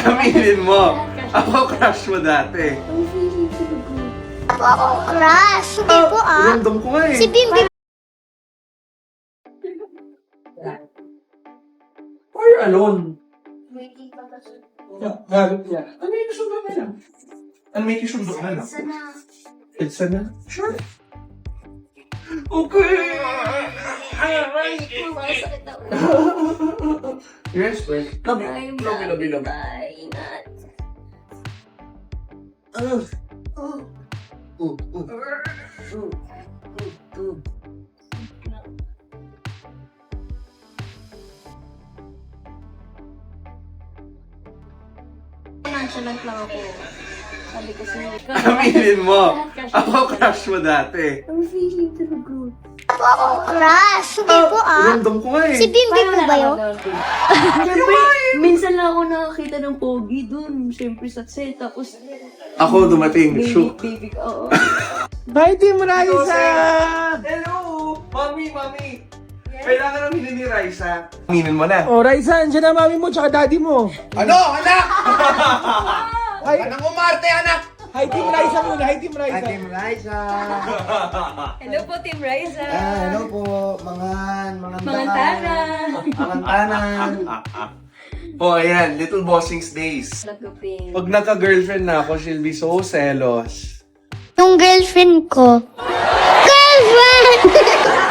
Aminin mo, ako crush mo dati. Ako crush. Hindi po Random ko nga eh. Si Bimbi. Why are you alone? Galit niya. Ano yung sundo na lang? Ano may kisundo na lang? Elsa na? Sure. Okay. Yes, wait. Lobby. Nonchalant lang ako. Sabi kasi, Aminin mo, ako crush mo dati. Ako crush. Hindi po Random ko nga eh. Si Bimbi po ba yun? Siyempre, minsan lang ako nakakita ng pogi dun. Siyempre sa set, tapos... Ako dumating, shook. Baby, oo. Bye, Team Raisa! Hello! Mami! Kailangan namin ni Raisa. Aminin mo na. Oh, Raisa, andyan na mami mo tsaka daddy mo. Ano, anak? Hi, Anong umarte, anak? hi Team Raisa muna, hi Team Raisa. Team Raisa. Hello po, Team Raisa. Hello po, mga Tanan. Oh, ayan. Little Bossings Days. Naguping. Pag nagka-girlfriend na ako, she'll be so jealous. Yung girlfriend ko. Girlfriend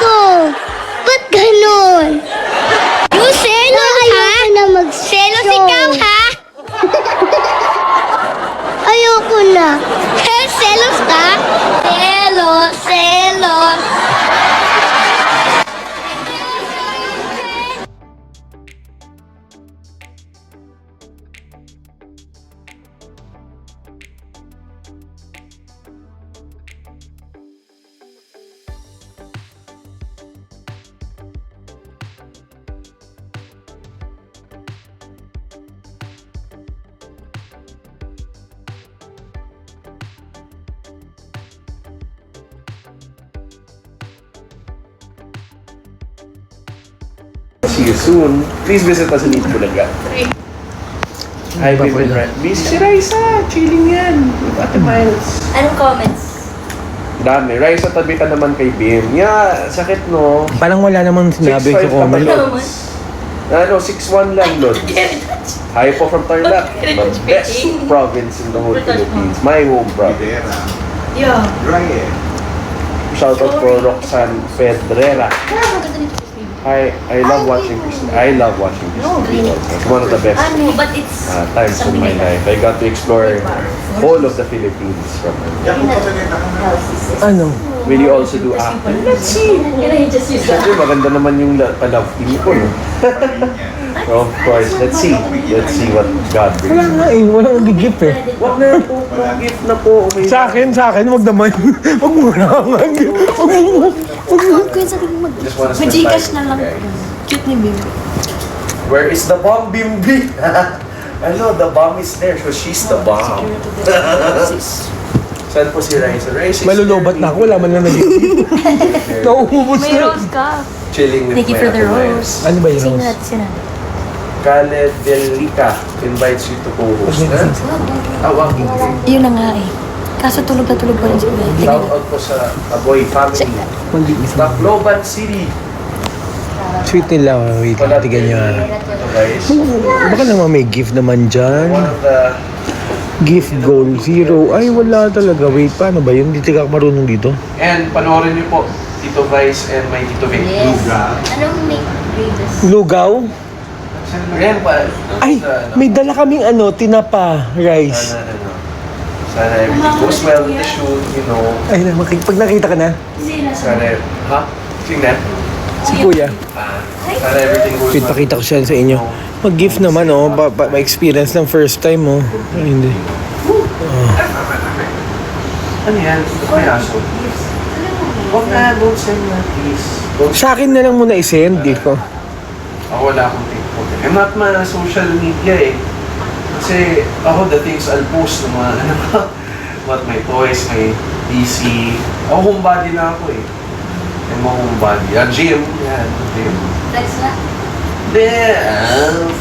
ko! Ba't ganun? Yung selos, ha? Selos ikaw, ha? Ayoko na. Selos ka? Selos. See you soon. Please visit us in East Bulaga. Hi, baby friend. Busy si Raisa. Chilling yan. With Ate Miles. Anong comments? Dami. Raisa, tabi ka naman kay Bim. Yeah, sakit no. Parang wala namang sinabi 6'5" sa comment. ka ba, Lods? Ano, 6'1" lang, Lods. Hi po from Tarlac. The best province in the whole Philippines. My home province. Yeah. Shout out for Roxanne Pedrera. Hi, I love watching Christine. I love watching Christine. It's one of the best Ano, but it's... times of my life. I got to explore whole of the Philippines from her. Ano? Will you also do acting? Let's see. Can I just use that? Siyempre, maganda naman yung pa-love team ko, no? So, of course, let's see. Let's see what God Wala brings. nga eh, walang nag-gift eh. Wag na po, gift na po. Okay. Sa akin, wag naman. Wag mo na nga. Wag mo. Kung sa tingin mo, Just wanna spend Gcash time na lang. with you guys. Cute ni Bim. Where is the bomb, Bimbi? Ano, the bomb is there. So she's the bomb. Saan po si Raisa? Raisa is Malulobat na ako, wala man lang nag-gift. Nauubos May na. rose ka. Chilling with Thank you my for the Ate Miles. rose. Ano ba yun? Sino natin sila? Kale Delica invites you to co-host. Tawagin ko. Yun na nga eh. Kaso tulog na tulog pa rin si Bim. Shout out po sa Aboy family. Tacloban City. Sweet nila. Wait, tigan nyo. Ito guys. Baka naman may gift naman dyan. One of the Gift goal 0. Ay, wala talaga. Wait, paano ba yun? Hindi ka marunong dito. and panoorin niyo po Tito Vice and my Tito Vic. Luga. Anong make greatest? Lugaw? Ayan pa. Ay, may dala kaming tinapa, rice. Sana everything goes well with the shoot, you know. Ay, pag nakita ka na, Sana, ha? Tingnan. si Kuya. Sana everything goes Wait, well. pakita ko siya sa inyo. Mag-gift naman, ma-experience ng first time, Ay, hindi. Ano yan? Ito may aso. Huwag na, don't send na, please. Sa akin na lang muna i-send, gift ko. Ako wala akong TikTok. I'm not social media eh. Kasi ako, the things I'll post ng mga, what, my toys, my PC. Ako homebody na ako eh. I'm a homebody. Gym. Yan, gym. Flex na.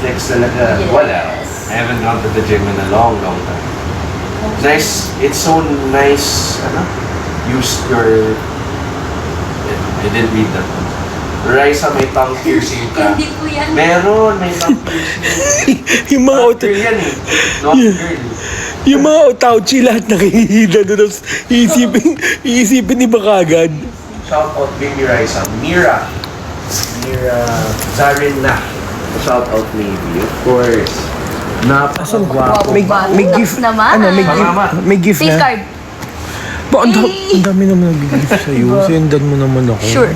Flex talaga. Yes. Wala. I haven't gone to the gym in a long time. Nice, it's so nice, use your, I didn't read that one. Raisa, may tongue piercing ka. Hindi po yan. Meron, may tongue piercing. Yung mga Not girl yan eh. Not girl. Yung mga otauchi lahat nakihida doon. Tapos iisipin ni Bakagad. Shout out Baby Raisa. Mira Zarina. Shout out maybe, of course. Napakagwapo. May gift naman. Ano, may gift Face na. card. Ba, ang dami naman nag-gift sa'yo. Sendan mo naman ako. Sure.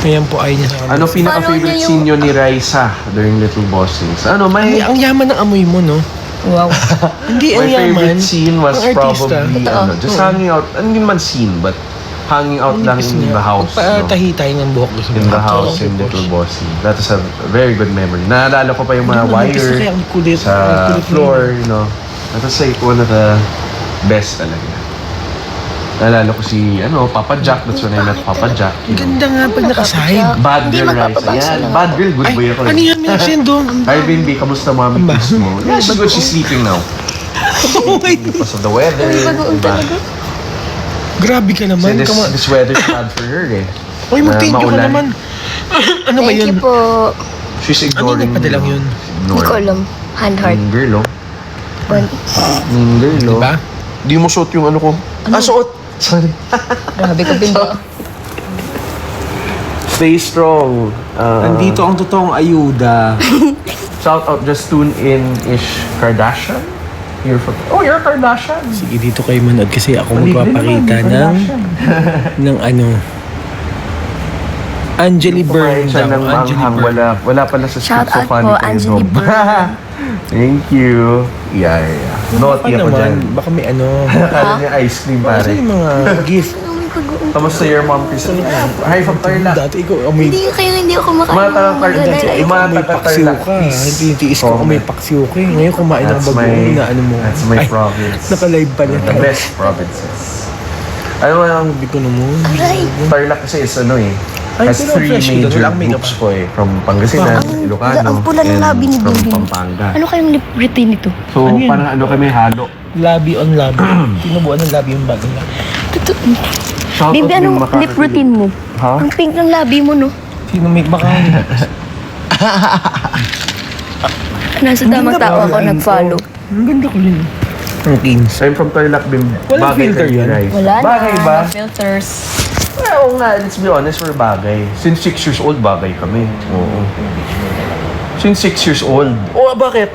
Ayan po ay niya sa akin. Ano pinaka-favorite Follow niya scene nyo ni Raisa during Little Bossings? Ano, may... Ang yaman ng amoy mo, no? Wow. Hindi, My ang yaman. favorite scene was Ang artista. probably, just hanging out. Hindi man scene, but hanging out lang in the house. No? Patahitay ng buhok ko. In the house in Little Bossing. That is a very good memory. Naalala ko pa yung mga wire sa floor, you know. That was like one of the best talaga. Naalala ko si, Papa Jack. That's when I met Papa Jack. Ang ganda nga pag nakasahig. Bad girl, Raisa. Yan, bad girl, good boy ako. Ano yan, Minsen doon? Arvin B, kamusta mami kiss mo? Yeah, she's good. She's sleeping now. Because of the weather. Diba? Grabe ka naman. This weather is bad for her eh. Uy, mag-thank you ka Maulan. naman. Ano ba Thank yun? you po. She's ignoring Ano yung padalang yun? Hindi ko alam. Hand heart. Mean girl, oh. One. Mean girl, oh. Diba? Di mo suot yung ano ko. Suot! Sorry. Grabe ko bimbo. Stay strong. Nandito ang totoong ayuda. Shout out, just tune in Ish Kardashian. You're a Kardashian. Sige, dito kayo manood kasi ako Maliit din magpapakita naman, ng Angeli Kumain Byrne siya daw. ng Angeli manghang. Byrne. Wala pala sa Shout script so out funny po, kayo, Angeli Zob. Byrne. Thank you. Yeah. Baka Naughty ako dyan. naman, baka may Akala niya ice cream, Kasi pare. yung mga gift. Kamusta your mom, Kristen? Hi from Tarlac. Dati ikaw, amoy. Hindi ako Mga taga-Tarlac. Dati Yung ikaw mga may paksiw taga-Tarlac, ka. please. Hindi tiis ko may paksiw ka. Ngayon kumain ng That's bagoong na ano mo. That's my Ay, province. naka-live pa niya. The best provinces. Ano mo yung Sabi ko naman. Tarlac kasi is Ay, has pero three fresh dito, major walang makeup groups po eh. From Pangasinan, Ilocano, ang pula ng labi ni from Bibi. Pampanga. Ano kayong lip routine nito? So, Ano yan? parang kami halo. Labi on labi. Tinubuan ng labi yung bagay na. Shout Baby, out yung anong lip routine mo? Ha? Ang pink ng labi mo, no? Sino may baka? Nasa tamang tao ako nag-follow. Ang ganda ko yun. Ang kings. I'm from Tarlac, Bim. Walang Bagay filter kayo, yan? guys. Wala na. Bagay ba? Filters. Oo nga, let's be honest, we're bagay. Since 6 years old, bagay kami. Oo. Since 6 years old. Oh, bakit?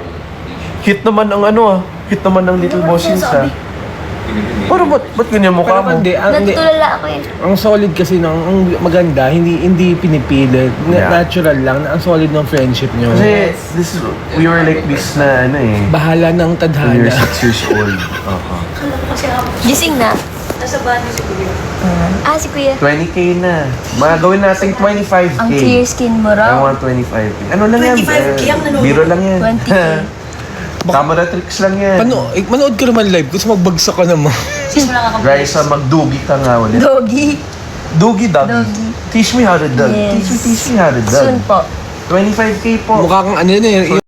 Hit naman ang hit naman ng Little Bossings, ha? Pero ba't ganyan mukha mo? Hindi, Natutulala ako eh. ang solid kasi ang maganda, hindi pinipilit. Yeah. Natural lang, ang solid ng friendship nyo. Kasi we were like this na Bahala ng when tadhana. you're 6 years old. Gising na. Nasa bahay si Kuya. Si Kuya. 20K na. Mga gawin natin 25K. Ang clear skin mo I raw. want 25K. Ano lang yan? 25K ang nanonood. Biro lang yan. 20K. Camera tricks lang yan. Manood ka naman live kasi magbagsak ka naman. Raisa, magdugi ka nga ulit. Doggy. Dugi, doggy. Doggy. Teach me how to dog. Yes. Teach me how to dog. Soon po. 25K po. Mukha kang ano yun eh.